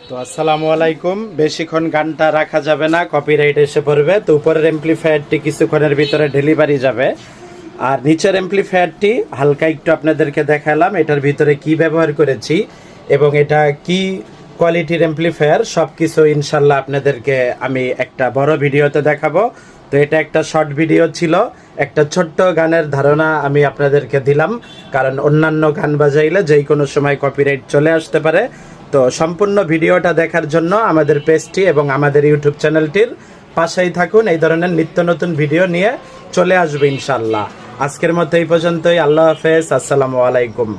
তো আসসালামু আলাইকুম। বেশিক্ষণ গানটা রাখা যাবে না, কপিরাইট এসে পড়বে। তো উপরের এমপ্লিফায়ারটি কিছুক্ষণের ভিতরে ডেলিভারি যাবে, আর নিচের এমপ্লিফায়ারটি হালকা একটু আপনাদেরকে দেখালাম এটার ভিতরে কি ব্যবহার করেছি এবং এটা কি কোয়ালিটির এমপ্লিফায়ার, সব কিছু ইনশাল্লাহ আপনাদেরকে আমি একটা বড় ভিডিওতে দেখাবো। তো এটা একটা শর্ট ভিডিও ছিল, একটা ছোট্ট গানের ধারণা আমি আপনাদেরকে দিলাম, কারণ অন্যান্য গান বাজাইলে যেই কোনো সময় কপিরাইট চলে আসতে পারে। তো সম্পূর্ণ ভিডিওটা দেখার জন্য আমাদের পেজটি এবং আমাদের ইউটিউব চ্যানেলটির পাশেই থাকুন। এই ধরনের নিত্য নতুন ভিডিও নিয়ে চলে আসবে ইনশাল্লাহ। আজকের মতো এই পর্যন্তই। আল্লাহ হাফেজ, আসসালামু আলাইকুম।